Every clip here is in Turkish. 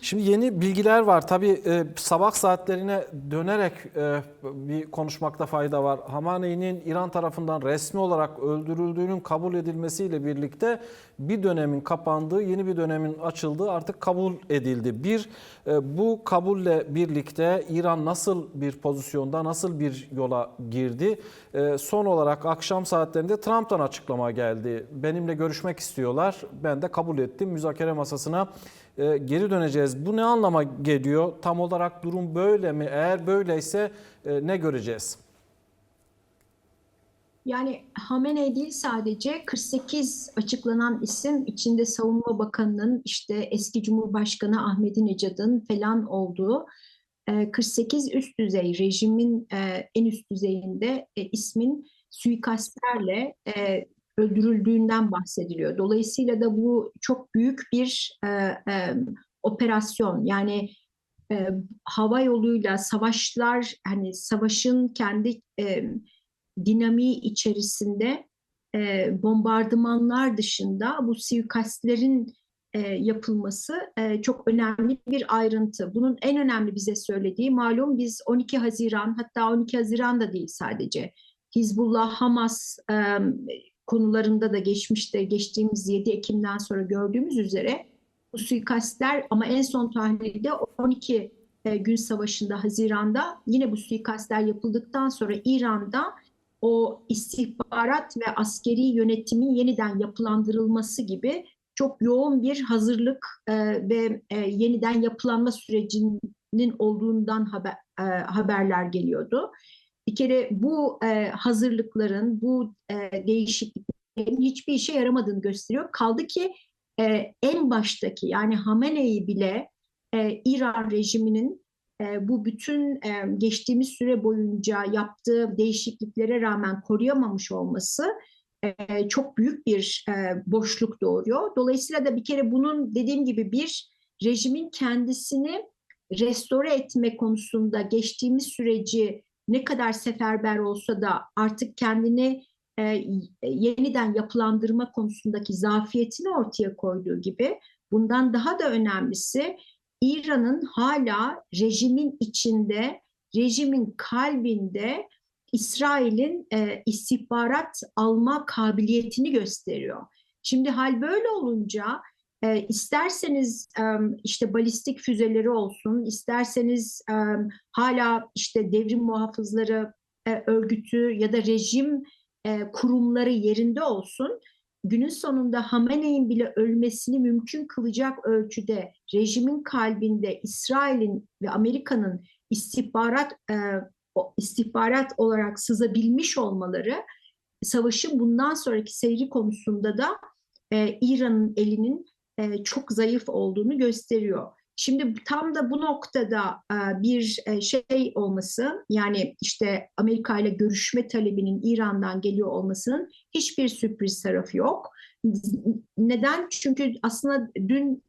Şimdi yeni bilgiler var. Tabii sabah saatlerine dönerek bir konuşmakta fayda var. Hamaney'nin İran tarafından resmi olarak öldürüldüğünün kabul edilmesiyle birlikte bir dönemin kapandığı, yeni bir dönemin açıldığı artık kabul edildi. Bu kabulle birlikte İran nasıl bir pozisyonda, nasıl bir yola girdi? Son olarak akşam saatlerinde Trump'tan açıklama geldi. Benimle görüşmek istiyorlar. Ben de kabul ettim. Müzakere masasına geri döneceğiz. Bu ne anlama geliyor? Tam olarak durum böyle mi? Eğer böyleyse ne göreceğiz? Yani Hamenei değil, sadece 48 açıklanan isim içinde Savunma Bakanı'nın, işte eski Cumhurbaşkanı Ahmadinejad'ın falan olduğu 48 üst düzey rejimin en üst düzeyinde ismin suikastlerle öldürüldüğünden bahsediliyor. Dolayısıyla da bu çok büyük bir operasyon. Yani e, hava yoluyla savaşlar, hani savaşın kendi dinamiği içerisinde bombardımanlar dışında bu suikastlerin yapılması çok önemli bir ayrıntı. Bunun en önemli bize söylediği, malum biz 12 Haziran, hatta 12 Haziran da değil sadece, Hizbullah, Hamas konularında da geçtiğimiz 7 Ekim'den sonra gördüğümüz üzere bu suikastler, ama en son tahlilde 12 gün savaşında, Haziran'da yine bu suikastler yapıldıktan sonra İran'da o istihbarat ve askeri yönetimin yeniden yapılandırılması gibi çok yoğun bir hazırlık ve yeniden yapılanma sürecinin olduğundan haberler geliyordu. Bir kere bu hazırlıkların, bu değişikliklerin hiçbir işe yaramadığını gösteriyor. Kaldı ki en baştaki, yani Hamenei bile İran rejiminin bu bütün geçtiğimiz süre boyunca yaptığı değişikliklere rağmen koruyamamış olması çok büyük bir boşluk doğuruyor. Dolayısıyla da bir kere bunun, dediğim gibi, bir rejimin kendisini restore etme konusunda geçtiğimiz süreci ne kadar seferber olsa da artık kendini yeniden yapılandırma konusundaki zafiyetini ortaya koyduğu gibi, bundan daha da önemlisi, İran'ın hala rejimin içinde, rejimin kalbinde İsrail'in istihbarat alma kabiliyetini gösteriyor. Şimdi hal böyle olunca isterseniz işte balistik füzeleri olsun, isterseniz hala işte devrim muhafızları örgütü ya da rejim kurumları yerinde olsun, günün sonunda Hamene'in bile ölmesini mümkün kılacak ölçüde rejimin kalbinde İsrail'in ve Amerika'nın istihbarat olarak sızabilmiş olmaları, savaşın bundan sonraki seyri konusunda da İran'ın elinin çok zayıf olduğunu gösteriyor. Şimdi tam da bu noktada bir şey olması, yani işte Amerika ile görüşme talebinin İran'dan geliyor olmasının hiçbir sürpriz tarafı yok. Neden? Çünkü aslında dün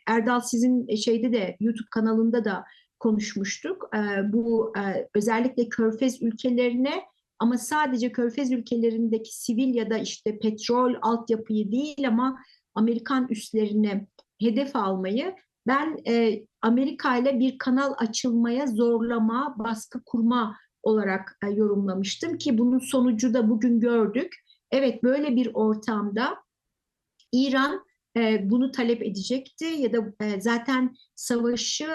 Erdal, sizin şeyde de, YouTube kanalında da konuşmuştuk. Bu özellikle Körfez ülkelerine, ama sadece Körfez ülkelerindeki sivil ya da işte petrol altyapıyı değil, ama Amerikan üslerini hedef almayı ben Amerika ile bir kanal açılmaya zorlama, baskı kurma olarak yorumlamıştım ki bunun sonucu da bugün gördük. Evet, böyle bir ortamda İran bunu talep edecekti ya da zaten savaşı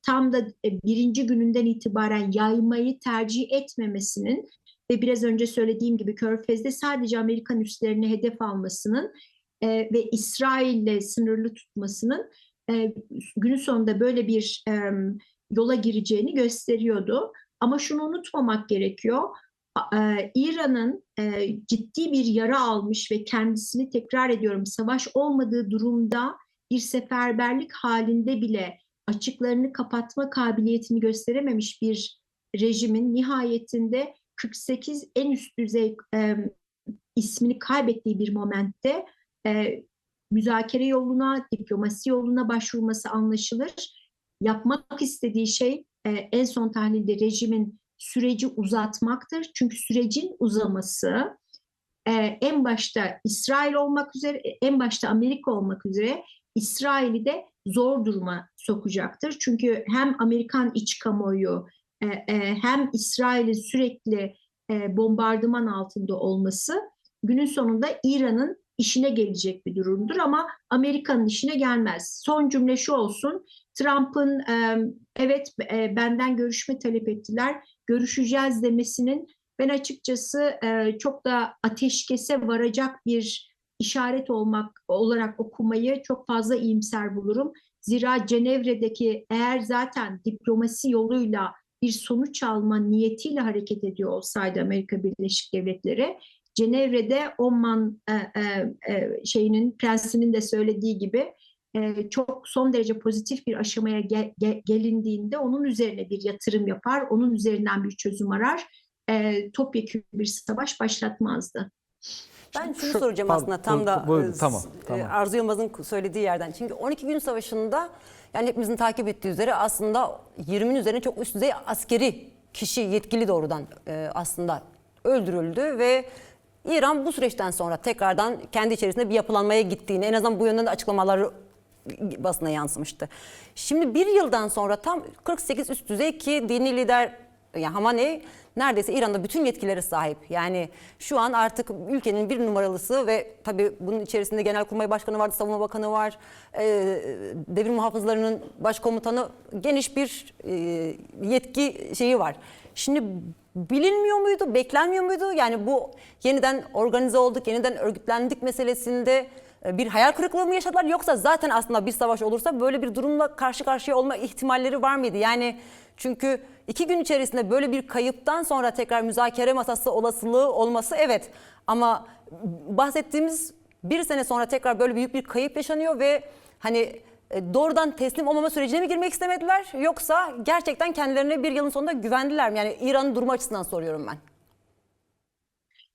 tam da birinci gününden itibaren yaymayı tercih etmemesinin ve biraz önce söylediğim gibi Körfez'de sadece Amerikan üslerini hedef almasının ve İsrail'le sınırlı tutmasının günün sonunda böyle bir yola gireceğini gösteriyordu. Ama şunu unutmamak gerekiyor. İran'ın ciddi bir yara almış ve kendisini, tekrar ediyorum, savaş olmadığı durumda bir seferberlik halinde bile açıklarını kapatma kabiliyetini gösterememiş bir rejimin nihayetinde 48 en üst düzey ismini kaybettiği bir momentte e, müzakere yoluna, diplomasi yoluna başvurması anlaşılır. Yapmak istediği şey en son tahlilde rejimin süreci uzatmaktır. Çünkü sürecin uzaması en başta İsrail olmak üzere, en başta Amerika olmak üzere İsrail'i de zor duruma sokacaktır. Çünkü hem Amerikan iç kamuoyu hem İsrail'in sürekli bombardıman altında olması günün sonunda İran'ın işine gelecek bir durumdur ama Amerika'nın işine gelmez. Son cümle şu olsun. Trump'ın evet benden görüşme talep ettiler, görüşeceğiz demesinin ben açıkçası çok da ateşkese varacak bir işaret olarak okumayı çok fazla iyimser bulurum. Zira Cenevre'deki eğer zaten diplomasi yoluyla bir sonuç alma niyetiyle hareket ediyor olsaydı Amerika Birleşik Devletleri, Cenevre'de Omman prensinin de söylediği gibi çok son derece pozitif bir aşamaya gelindiğinde onun üzerine bir yatırım yapar, onun üzerinden bir çözüm arar, topyekün bir savaş başlatmazdı. Ben şunu soracağım aslında tam da buyurun, tamam. Arzu Yılmaz'ın söylediği yerden. Çünkü 12 gün savaşında yani hepimizin takip ettiği üzere aslında 20'nin üzerine çok üst düzey askeri kişi yetkili doğrudan aslında öldürüldü ve İran bu süreçten sonra tekrardan kendi içerisinde bir yapılanmaya gittiğini, en azından bu yönden de açıklamaları basına yansımıştı. Şimdi bir yıldan sonra tam 48 üst düzey ki dini lider yani Hamaney neredeyse İran'da bütün yetkilere sahip. Yani şu an artık ülkenin bir numaralısı ve tabii bunun içerisinde Genelkurmay Başkanı var, Savunma Bakanı var, devrim muhafızlarının başkomutanı, geniş bir yetki şeyi var. Şimdi bilinmiyor muydu, beklenmiyor muydu? Yani bu yeniden organize olduk, yeniden örgütlendik meselesinde bir hayal kırıklığı mı yaşadılar? Yoksa zaten aslında bir savaş olursa böyle bir durumla karşı karşıya olma ihtimalleri var mıydı? Yani çünkü 2 gün içerisinde böyle bir kayıptan sonra tekrar müzakere masası olasılığı olması evet. Ama bahsettiğimiz bir sene sonra tekrar böyle büyük bir kayıp yaşanıyor ve hani doğrudan teslim olmama sürecine mi girmek istemediler? Yoksa gerçekten kendilerine bir yılın sonunda güvendiler mi? Yani İran'ın durumu açısından soruyorum ben.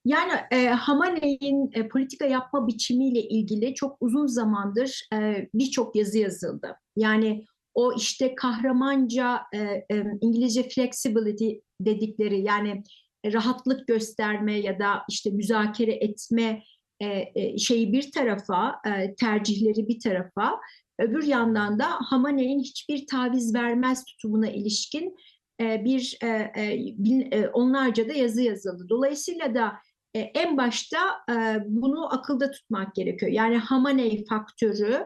Yani Hamaney'in politika yapma biçimiyle ilgili çok uzun zamandır birçok yazı yazıldı. Yani o işte kahramanca İngilizce flexibility dedikleri yani rahatlık gösterme ya da işte müzakere etme şeyi bir tarafa, tercihleri bir tarafa, öbür yandan da Hamaney'in hiçbir taviz vermez tutumuna ilişkin onlarca da yazı yazıldı. Dolayısıyla da en başta bunu akılda tutmak gerekiyor. Yani Hamaney faktörü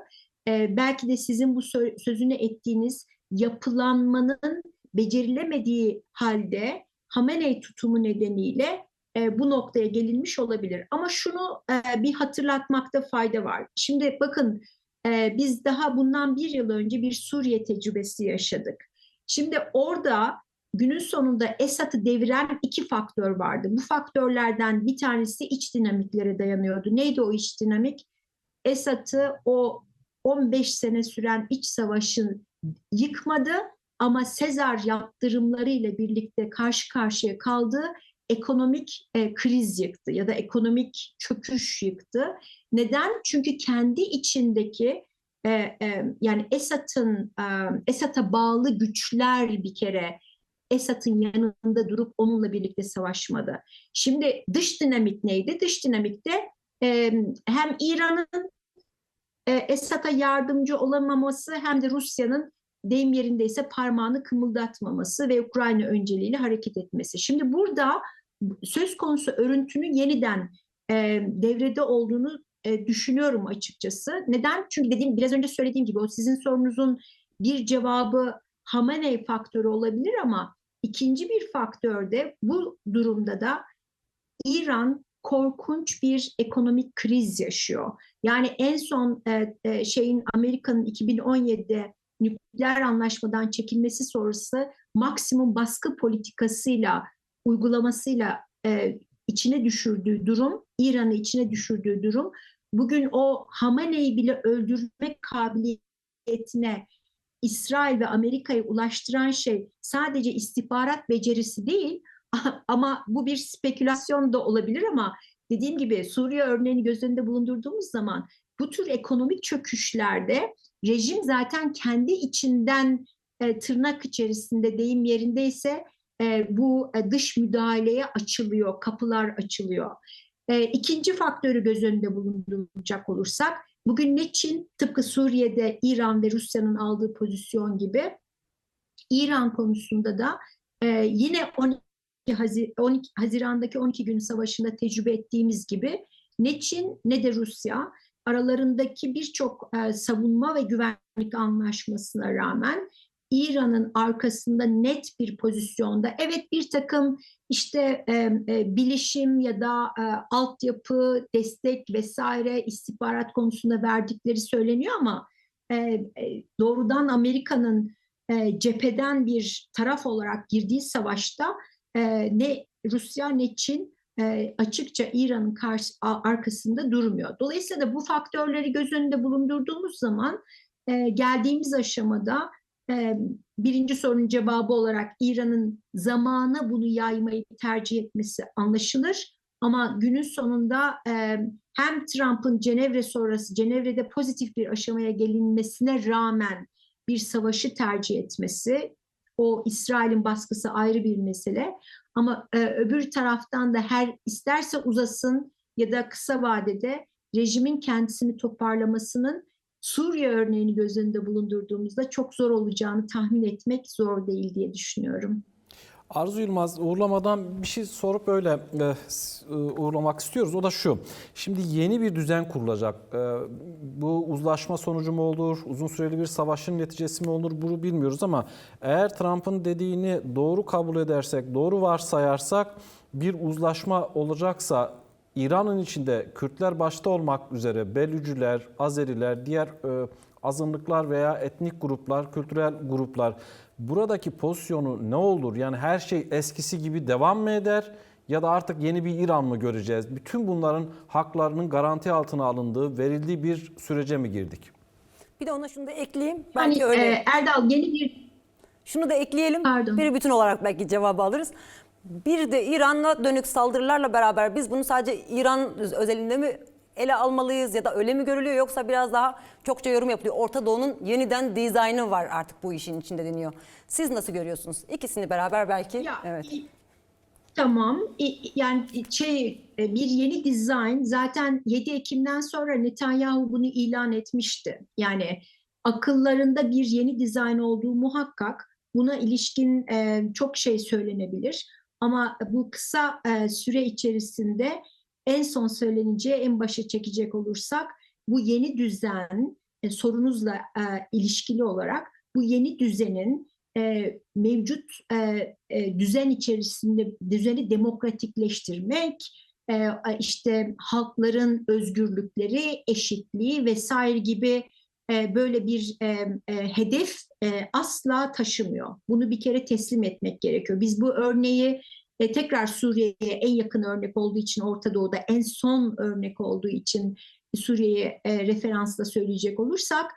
belki de sizin bu sözünü ettiğiniz yapılanmanın becerilemediği halde Hamaney tutumu nedeniyle bu noktaya gelinmiş olabilir. Ama şunu bir hatırlatmakta fayda var. Şimdi bakın biz daha bundan bir yıl önce bir Suriye tecrübesi yaşadık. Şimdi orada günün sonunda Esad'ı deviren 2 faktör vardı. Bu faktörlerden bir tanesi iç dinamiklere dayanıyordu. Neydi o iç dinamik? Esad'ı o 15 sene süren iç savaşın yıkmadı ama Sezar yaptırımları ile birlikte karşı karşıya kaldığı ekonomik kriz yıktı ya da ekonomik çöküş yıktı. Neden? Çünkü kendi içindeki yani Esad'a bağlı güçler bir kere Esad'ın yanında durup onunla birlikte savaşmadı. Şimdi dış dinamik neydi? Dış dinamikte hem İran'ın Esad'a yardımcı olamaması hem de Rusya'nın deyim yerindeyse parmağını kımıldatmaması ve Ukrayna önceliğiyle hareket etmesi. Şimdi burada söz konusu örüntünün yeniden devrede olduğunu düşünüyorum açıkçası. Neden? Çünkü biraz önce söylediğim gibi o sizin sorunuzun bir cevabı Hamaney faktörü olabilir ama ikinci bir faktör de bu durumda da İran korkunç bir ekonomik kriz yaşıyor. Yani en son Amerika'nın 2017'de nükleer anlaşmadan çekilmesi sonrası maksimum baskı politikasıyla uygulamasıyla içine düşürdüğü durum, İran'ı içine düşürdüğü durum bugün o Hamaney'i bile öldürmek kabiliyetine İsrail ve Amerika'yı ulaştıran şey sadece istihbarat becerisi değil ama bu bir spekülasyon da olabilir ama dediğim gibi Suriye örneğini göz önünde bulundurduğumuz zaman bu tür ekonomik çöküşlerde rejim zaten kendi içinden tırnak içerisinde deyim yerindeyse bu dış müdahaleye açılıyor, kapılar açılıyor. İkinci faktörü göz önünde bulunduracak olursak Bugün ne Çin, tıpkı Suriye'de İran ve Rusya'nın aldığı pozisyon gibi, İran konusunda da yine 12 Haziran'daki 12 gün savaşında tecrübe ettiğimiz gibi ne Çin ne de Rusya aralarındaki birçok savunma ve güvenlik anlaşmasına rağmen İran'ın arkasında net bir pozisyonda. Evet, bir takım işte bilişim ya da altyapı, destek vesaire istihbarat konusunda verdikleri söyleniyor ama doğrudan Amerika'nın cepheden bir taraf olarak girdiği savaşta ne Rusya ne Çin açıkça İran'ın arkasında durmuyor. Dolayısıyla da bu faktörleri göz önünde bulundurduğumuz zaman geldiğimiz aşamada birinci sorunun cevabı olarak İran'ın zamana bunu yaymayı tercih etmesi anlaşılır. Ama günün sonunda hem Trump'ın Cenevre sonrası, Cenevre'de pozitif bir aşamaya gelinmesine rağmen bir savaşı tercih etmesi, o İsrail'in baskısı ayrı bir mesele. Ama öbür taraftan da her isterse uzasın ya da kısa vadede rejimin kendisini toparlamasının Suriye örneğini göz önünde bulundurduğumuzda çok zor olacağını tahmin etmek zor değil diye düşünüyorum. Arzu Yılmaz, uğurlamadan bir şey sorup öyle uğurlamak istiyoruz. O da şu. Şimdi yeni bir düzen kurulacak. Bu uzlaşma sonucu mu olur? Uzun süreli bir savaşın neticesi mi olur? Bunu bilmiyoruz ama eğer Trump'ın dediğini doğru kabul edersek, doğru varsayarsak bir uzlaşma olacaksa İran'ın içinde Kürtler başta olmak üzere Belücüler, Azeriler, diğer azınlıklar veya etnik gruplar, kültürel gruplar buradaki pozisyonu ne olur? Yani her şey eskisi gibi devam mı eder ya da artık yeni bir İran mı göreceğiz? Bütün bunların haklarının garanti altına alındığı, verildiği bir sürece mi girdik? Bir de ona şunu da ekleyeyim. Hani Belki öyle. Erdal, yeni bir... Şunu da ekleyelim. Pardon. Bir bütün olarak belki cevabı alırız. Bir de İran'la dönük saldırılarla beraber biz bunu sadece İran özelinde mi ele almalıyız ya da öyle mi görülüyor, yoksa biraz daha çokça yorum yapılıyor. Orta Doğu'nun yeniden dizaynı var artık bu işin içinde deniyor. Siz nasıl görüyorsunuz? İkisini beraber belki. Ya, evet. Tamam. Yani bir yeni dizayn zaten 7 Ekim'den sonra Netanyahu bunu ilan etmişti. Yani akıllarında bir yeni dizayn olduğu muhakkak. Buna ilişkin çok şey söylenebilir. Ama bu kısa süre içerisinde en son söyleneceği, en başa çekecek olursak bu yeni düzen sorunuzla ilişkili olarak bu yeni düzenin mevcut düzen içerisinde düzeni demokratikleştirmek, işte halkların özgürlükleri, eşitliği vesaire gibi böyle bir hedef asla taşımıyor. Bunu bir kere teslim etmek gerekiyor. Biz bu örneği tekrar Suriye'ye en yakın örnek olduğu için, Orta Doğu'da en son örnek olduğu için Suriye'ye referansla söyleyecek olursak,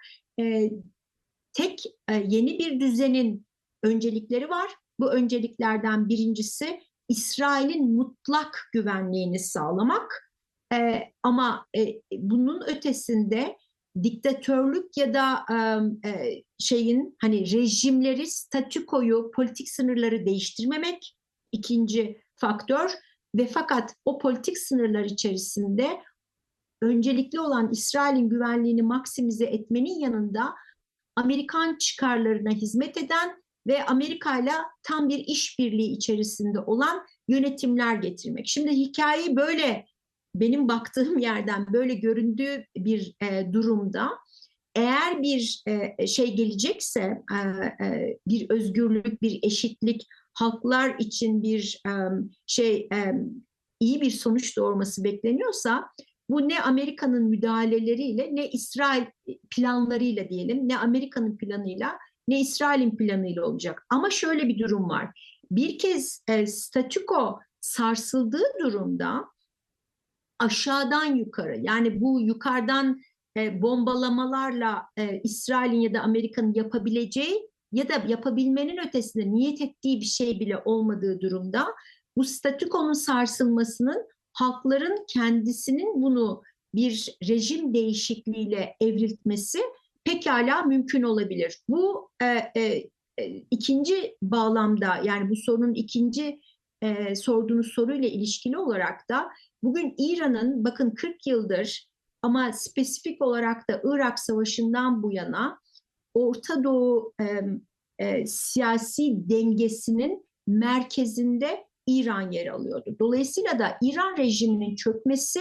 tek yeni bir düzenin öncelikleri var. Bu önceliklerden birincisi İsrail'in mutlak güvenliğini sağlamak. Ama bunun ötesinde diktatörlük ya da hani rejimleri, statükoyu, politik sınırları değiştirmemek ikinci faktör. Ve fakat o politik sınırlar içerisinde öncelikli olan İsrail'in güvenliğini maksimize etmenin yanında Amerikan çıkarlarına hizmet eden ve Amerika'yla tam bir işbirliği içerisinde olan yönetimler getirmek. Şimdi hikayeyi böyle, benim baktığım yerden böyle göründüğü bir durumda, eğer bir şey gelecekse, bir özgürlük, bir eşitlik, halklar için bir iyi bir sonuç doğurması bekleniyorsa, bu ne Amerika'nın müdahaleleriyle ne İsrail planlarıyla diyelim, ne Amerika'nın planıyla ne İsrail'in planıyla olacak. Ama şöyle bir durum var. Bir kez statüko sarsıldığı durumda aşağıdan yukarı, yani bu yukarıdan bombalamalarla İsrail'in ya da Amerika'nın yapabileceği ya da yapabilmenin ötesinde niyet ettiği bir şey bile olmadığı durumda bu statükonun sarsılmasının, halkların kendisinin bunu bir rejim değişikliğiyle evriltmesi pekala mümkün olabilir. Bu ikinci bağlamda, yani bu sorunun ikinci sorduğunuz soruyla ilişkili olarak da bugün İran'ın bakın 40 yıldır Ama spesifik olarak da Irak Savaşı'ndan bu yana Orta Doğu siyasi dengesinin merkezinde İran yer alıyordu. Dolayısıyla da İran rejiminin çökmesi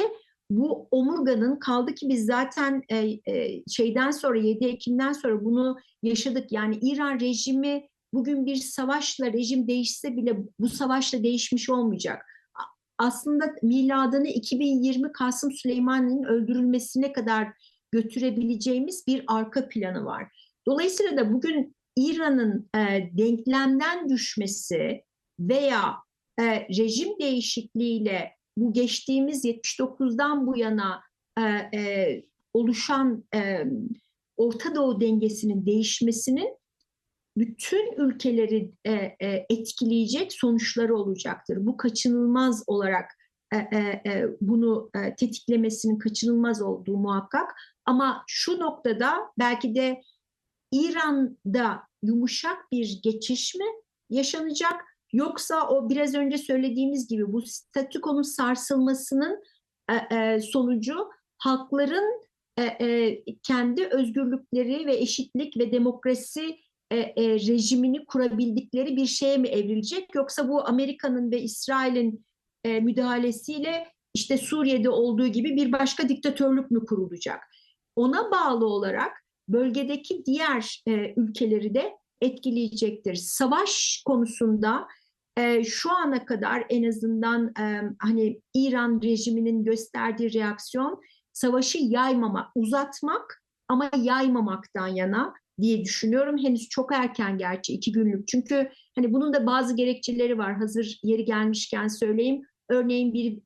bu omurganın, kaldı ki biz zaten şeyden sonra 7 Ekim'den sonra bunu yaşadık. Yani İran rejimi bugün bir savaşla rejim değişse bile bu savaşla değişmiş olmayacak. Aslında miladını 2020 Kasım Süleyman'ın öldürülmesine kadar götürebileceğimiz bir arka planı var. Dolayısıyla da bugün İran'ın denklemden düşmesi veya rejim değişikliğiyle bu geçtiğimiz 79'dan bu yana oluşan Orta Doğu dengesinin değişmesinin bütün ülkeleri etkileyecek sonuçları olacaktır. Bu kaçınılmaz olarak bunu tetiklemesinin kaçınılmaz olduğu muhakkak. Ama şu noktada belki de İran'da yumuşak bir geçiş mi yaşanacak? Yoksa o biraz önce söylediğimiz gibi bu statükonun sarsılmasının sonucu halkların kendi özgürlükleri ve eşitlik ve demokrasi rejimini kurabildikleri bir şeye mi evrilecek? Yoksa bu Amerika'nın ve İsrail'in müdahalesiyle işte Suriye'de olduğu gibi bir başka diktatörlük mü kurulacak? Ona bağlı olarak bölgedeki diğer ülkeleri de etkileyecektir. Savaş konusunda şu ana kadar en azından hani İran rejiminin gösterdiği reaksiyon savaşı yaymamak, uzatmak ama yaymamaktan yana diye düşünüyorum. Henüz çok erken gerçi 2 günlük. Çünkü hani bunun da bazı gerekçeleri var. Hazır yeri gelmişken söyleyeyim. Örneğin bir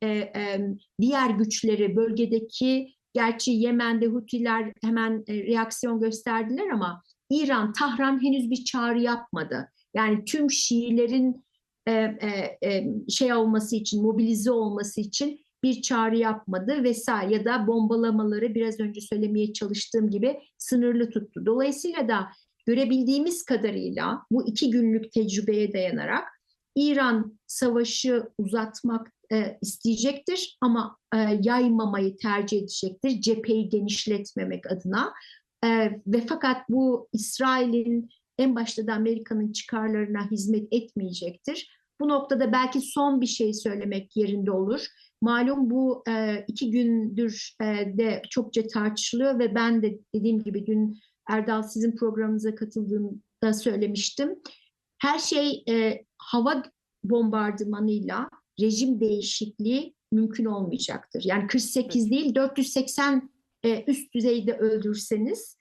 diğer güçleri bölgedeki, gerçi Yemen'de Hutiler hemen reaksiyon gösterdiler ama İran, Tahran henüz bir çağrı yapmadı. Yani tüm Şiilerin şey olması için, mobilize olması için bir çağrı yapmadı vesaire, ya da bombalamaları biraz önce söylemeye çalıştığım gibi sınırlı tuttu. Dolayısıyla da görebildiğimiz kadarıyla bu 2 günlük tecrübeye dayanarak İran savaşı uzatmak isteyecektir ama yaymamayı tercih edecektir, cepheyi genişletmemek adına. Ve fakat bu İsrail'in, en başta da Amerika'nın çıkarlarına hizmet etmeyecektir. Bu noktada belki son bir şey söylemek yerinde olur. Malum bu 2 gündür de çokça tartışılıyor ve ben de dediğim gibi dün Erdal sizin programınıza katıldığımda söylemiştim. Her şey hava bombardımanıyla rejim değişikliği mümkün olmayacaktır. Yani 48 değil 480 üst düzeyde öldürseniz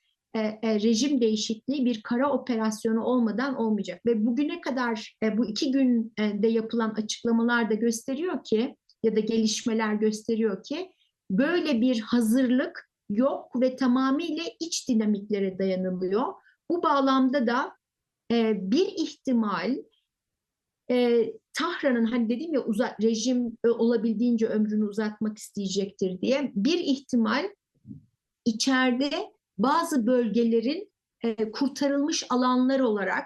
rejim değişikliği bir kara operasyonu olmadan olmayacak. Ve bugüne kadar bu 2 günde yapılan açıklamalar da gösteriyor ki, ya da gelişmeler gösteriyor ki böyle bir hazırlık yok ve tamamıyla iç dinamiklere dayanılıyor. Bu bağlamda da bir ihtimal Tahran'ın, hani dedim ya rejim olabildiğince ömrünü uzatmak isteyecektir diye, bir ihtimal içeride bazı bölgelerin kurtarılmış alanlar olarak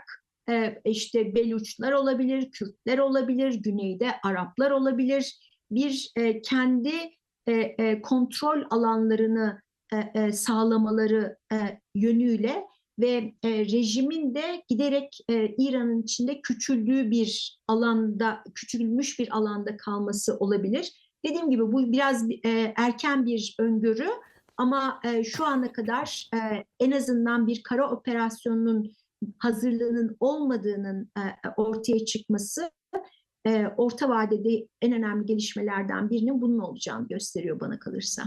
işte Beluçlar olabilir, Kürtler olabilir, güneyde Araplar olabilir, bir kendi kontrol alanlarını sağlamaları yönüyle ve rejimin de giderek İran'ın içinde küçüldüğü bir alanda, küçülmüş bir alanda kalması olabilir. Dediğim gibi bu biraz erken bir öngörü ama şu ana kadar en azından bir kara operasyonunun hazırlığının olmadığının ortaya çıkması orta vadede en önemli gelişmelerden birinin bunun olacağını gösteriyor bana kalırsa.